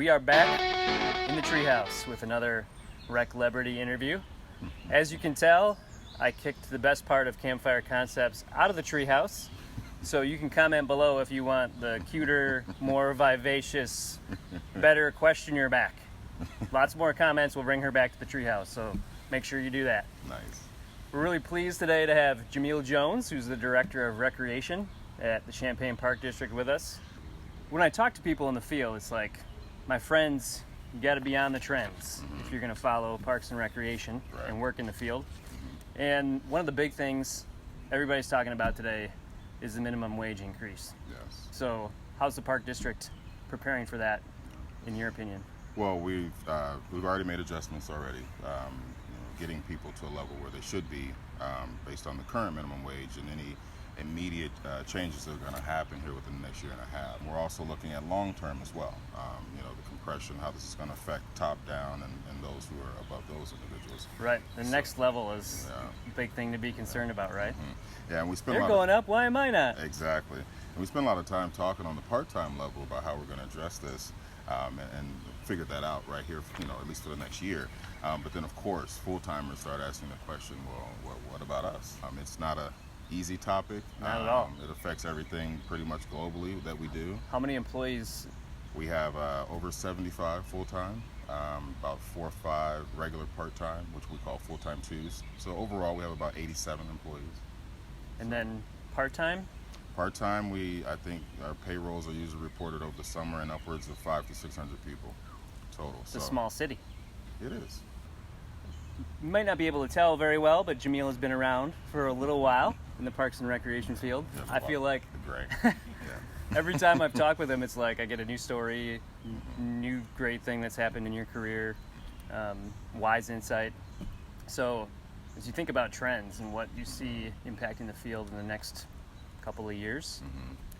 We are back in the treehouse with another Rec-lebrity interview. As you can tell, I kicked the best part of Campfire Concepts out of the treehouse. So you can comment below if you want the cuter, more vivacious, better questioner back. Lots more comments will bring her back to the treehouse, so make sure you do that. Nice. We're really pleased today to have Jamil Jones, who's the Director of Recreation at the Champaign Park District, with us. When I talk to people in the field, it's like, my friends, you got to be on the trends if you're going to follow Parks and Recreation and work in the field. And one of the big things everybody's talking about today is the minimum wage increase. Yes. So how's the Park District preparing for that, in your opinion? Well, we've already made adjustments already, getting people to a level where they should be based on the current minimum wage, and any immediate changes that are going to happen here within the next year and a half. We're also looking at long-term as well, the compression, how this is going to affect top-down and those who are above those individuals. Right. The next level is a big thing to be concerned about, right? Yeah, and we spend They're going up, why am I not? Exactly. And we spend a lot of time talking on the part-time level about how we're going to address this and figure that out right here, at least for the next year. But then, of course, full-timers start asking the question, well, what about us? It's not a easy topic. Not at all. It affects everything pretty much globally that we do. How many employees? We have over 75 full-time, about 4 or 5 regular part-time, which we call full-time twos. So overall, we have about 87 employees. And then part-time? Part-time, I think our payrolls are usually reported over the summer in upwards of 500 to 600 people total. It's a small city. It is. You might not be able to tell very well, but Jamil has been around for a little while in the Parks and Recreation field. Yeah, I feel like great. Yeah. every time I've talked with him, it's like I get a new story, new great thing that's happened in your career, wise insight. So as you think about trends and what you see impacting the field in the next couple of years,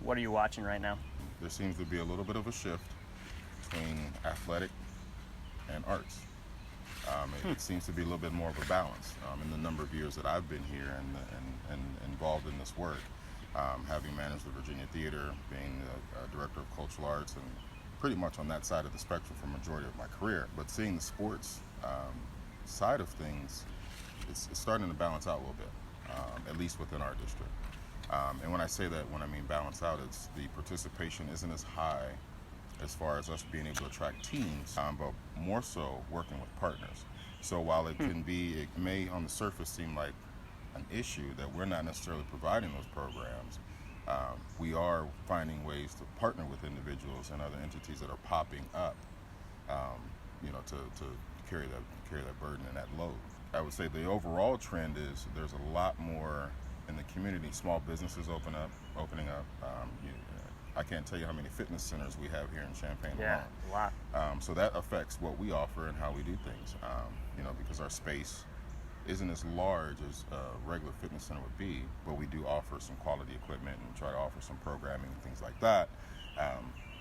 what are you watching right now? There seems to be a little bit of a shift between athletic and arts. It seems to be a little bit more of a balance in the number of years that I've been here and involved in this work, having managed the Virginia Theater, being the director of cultural arts, and pretty much on that side of the spectrum for the majority of my career. But seeing the sports side of things, it's starting to balance out a little bit, at least within our district. And when I say that, when I mean balance out, it's the participation isn't as high as far as us being able to attract teams, but more so working with partners. So while it may on the surface seem like an issue that we're not necessarily providing those programs, we are finding ways to partner with individuals and other entities that are popping up, to carry that burden and that load. I would say the overall trend is there's a lot more in the community. Small businesses opening up. I can't tell you how many fitness centers we have here in Champaign alone. Yeah, a lot. So that affects what we offer and how we do things, because our space isn't as large as a regular fitness center would be, but we do offer some quality equipment and try to offer some programming and things like that.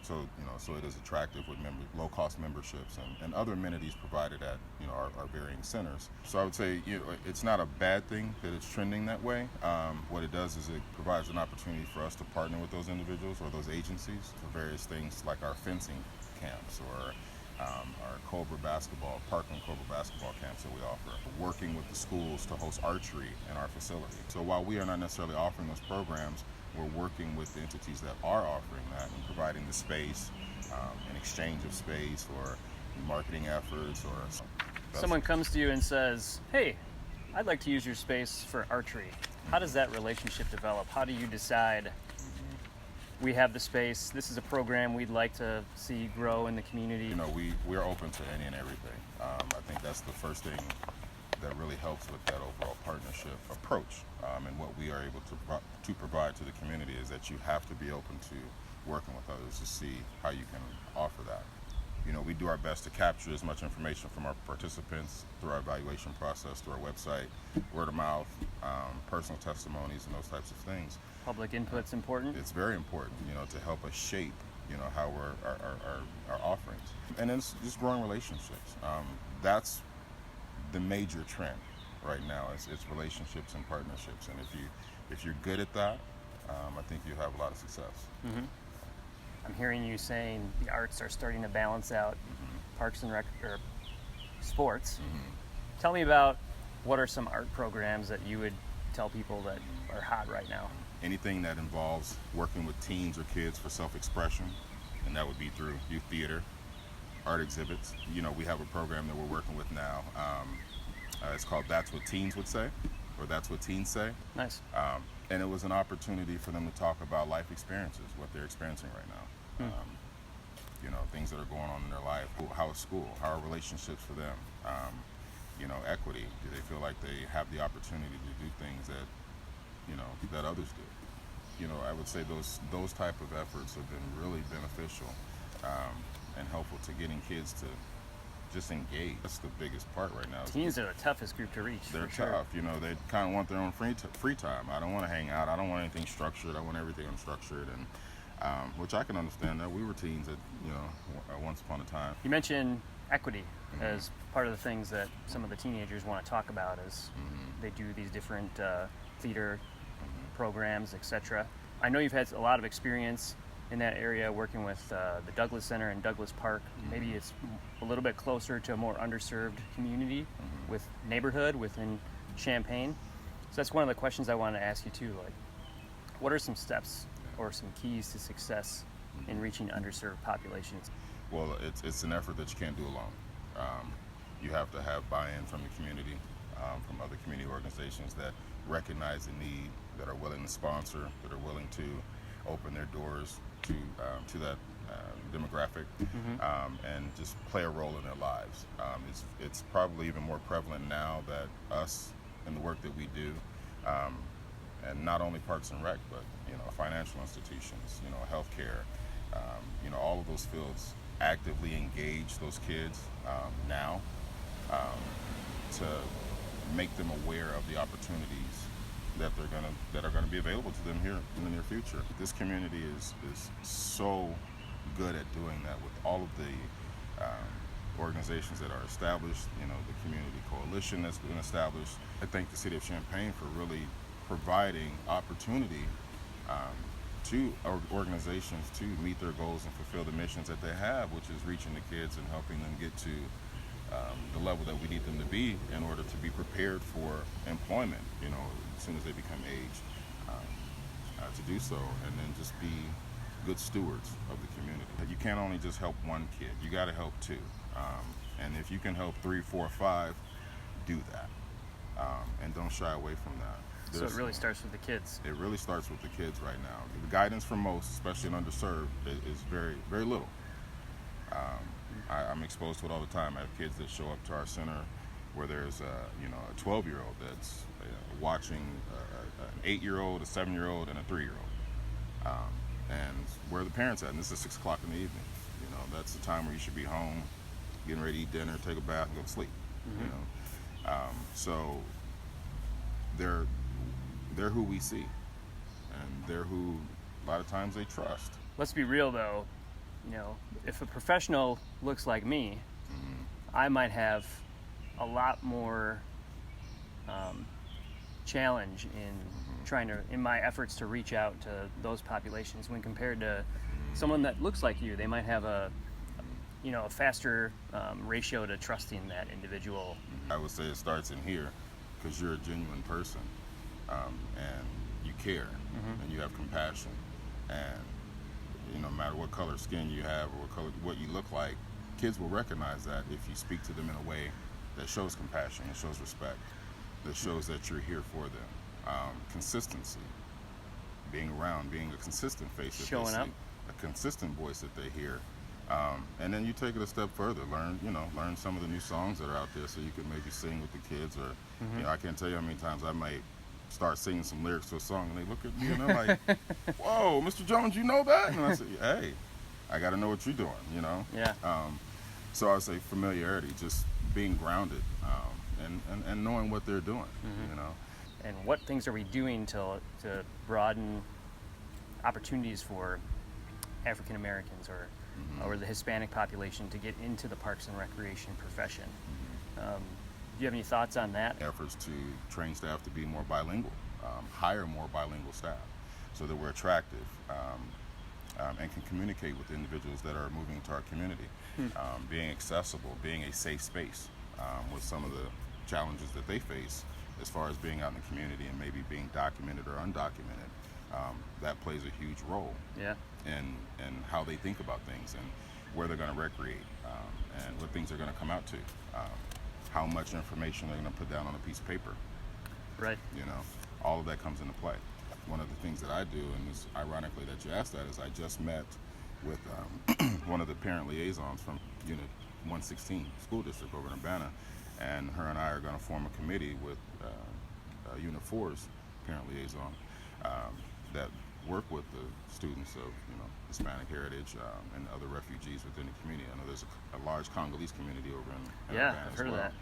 So it is attractive with low-cost memberships and other amenities provided at our varying centers. So I would say it's not a bad thing that it's trending that way. What it does is it provides an opportunity for us to partner with those individuals or those agencies for various things like our fencing camps or our Cobra basketball, Parkland Cobra basketball camps that we offer. Working with the schools to host archery in our facility. So while we are not necessarily offering those programs, we're working with the entities that are offering that and providing the space, an exchange of space or marketing efforts or Someone comes to you and says, hey, I'd like to use your space for archery. How does that relationship develop? How do you decide we have the space, this is a program we'd like to see grow in the community? We're open to any and everything. I think that's the first thing that really helps with that overall partnership approach. And what we are able to provide to the community is that you have to be open to working with others to see how you can offer that. We do our best to capture as much information from our participants through our evaluation process, through our website, word of mouth, personal testimonies, and those types of things. Public input's important? It's very important, to help us shape, how our offerings. And then it's just growing relationships. That's the major trend right now. It's relationships and partnerships. And if you're good at that, I think you have a lot of success. I'm hearing you saying the arts are starting to balance out parks and rec or sports. Tell me about what are some art programs that you would tell people that are hot right now? Anything that involves working with teens or kids for self-expression, and that would be through youth theater, art exhibits. We have a program that we're working with now. It's called That's What Teens Would Say, or That's What Teens Say. Nice. And it was an opportunity for them to talk about life experiences, what they're experiencing right now. Things that are going on in their life. How is school? How are relationships for them? Equity. Do they feel like they have the opportunity to do things that, that others do? I would say those type of efforts have been really beneficial and helpful to getting kids to just engage. That's the biggest part right now. Teens are the toughest group to reach. They're for tough. Sure. They kind of want their own free time. I don't want to hang out. I don't want anything structured. I want everything unstructured, and which I can understand that. We were teens at once upon a time. You mentioned equity as part of the things that some of the teenagers want to talk about as they do these different theater programs, etc. I know you've had a lot of experience in that area working with the Douglas Center and Douglas Park. Maybe it's a little bit closer to a more underserved community with neighborhood within Champaign. So that's one of the questions I wanted to ask you too. Like, what are some steps or some keys to success in reaching underserved populations? Well, it's an effort that you can't do alone. You have to have buy-in from the community, from other community organizations that recognize the need, that are willing to sponsor, that are willing to open their doors to that demographic, and just play a role in their lives. It's probably even more prevalent now that us and the work that we do, and not only Parks and Rec, but financial institutions, healthcare, all of those fields actively engage those kids now to make them aware of the opportunities that are gonna be available to them here in the near future. This community is so good at doing that with all of the organizations that are established. The community coalition that's been established. I thank the city of Champaign for really providing opportunity to organizations to meet their goals and fulfill the missions that they have, which is reaching the kids and helping them get to the level that we need them to be in order to be prepared for employment, as soon as they become age, to do so, and then just be good stewards of the community. You can't only just help one kid, you got to help two. And if you can help 3, 4, 5, do that. And don't shy away from that. So it really starts with the kids. It really starts with the kids right now. The guidance from most, especially in underserved, is very, very little. I'm exposed to it all the time. I have kids that show up to our center where there's a 12-year-old that's watching an 8-year-old, a 7-year-old, and a 3-year-old. And where are the parents at? And this is 6 o'clock in the evening. That's the time where you should be home, getting ready to eat dinner, take a bath, and go to sleep. So they're who we see, and they're who a lot of times they trust. Let's be real though, if a professional looks like me, I might have a lot more challenge in my efforts to reach out to those populations when compared to someone that looks like you. They might have a faster ratio to trusting that individual. I would say it starts in here because you're a genuine person, and you care, and you have compassion, and no matter what color skin you have or what you look like, kids will recognize that if you speak to them in a way that shows compassion, that shows respect, that shows that you're here for them. Consistency, being around, being a consistent face that showing they see, up, a consistent voice that they hear. And then you take it a step further, learn some of the new songs that are out there so you can maybe sing with the kids, or I can't tell you how many times I might start singing some lyrics to a song and they look at me and they're like, whoa, Mr. Jones, you know that? And I say, hey, I got to know what you're doing, Yeah. So I would say familiarity, just being grounded, and knowing what they're doing, And what things are we doing to broaden opportunities for African Americans or the Hispanic population to get into the parks and recreation profession? Do you have any thoughts on that? Efforts to train staff to be more bilingual, hire more bilingual staff so that we're attractive. and can communicate with individuals that are moving into our community. Being accessible, being a safe space with some of the challenges that they face as far as being out in the community and maybe being documented or undocumented. That plays a huge role in how they think about things and where they're going to recreate and what things they're going to come out to, how much information they're going to put down on a piece of paper. Right. You know, all of that comes into play. One of the things that I do, and it's ironically that you asked that, is I just met with one of the parent liaisons from Unit 116 School District over in Urbana, and her and I are going to form a committee with Unit 4's parent liaison that work with the students of Hispanic heritage and other refugees within the community. I know there's a large Congolese community over in Urbana I've as heard well. of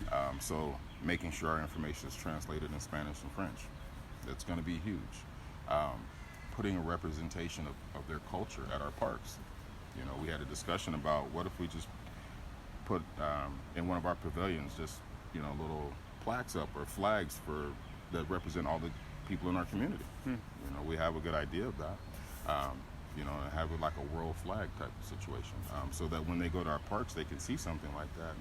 that. So making sure our information is translated in Spanish and French, that's going to be huge. Putting a representation of their culture at our parks. We had a discussion about what if we just put in one of our pavilions just little plaques up or flags that represent all the people in our community. We have a good idea of that. And have it like a world flag type of situation, so that when they go to our parks, they can see something like that,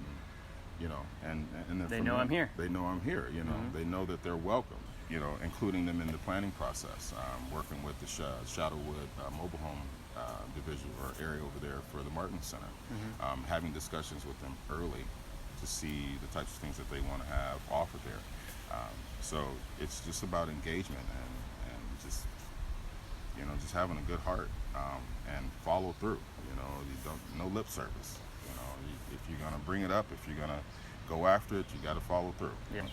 and then They know I'm here. They know I'm here. They know that they're welcome. Including them in the planning process, working with the Shadowwood mobile home division or area over there for the Martin Center, having discussions with them early to see the types of things that they want to have offered there. So it's just about engagement and just just having a good heart and follow through. No lip service. If you're gonna bring it up, if you're gonna go after it, you got to follow through. Yeah,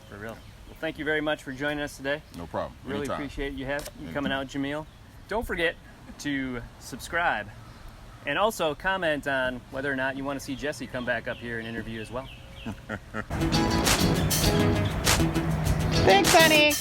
for real. Well, thank you very much for joining us today. No problem. Really Anytime. appreciate you coming out, Jamil. Don't forget to subscribe and also comment on whether or not you want to see Jesse come back up here and interview as well. Thanks, honey.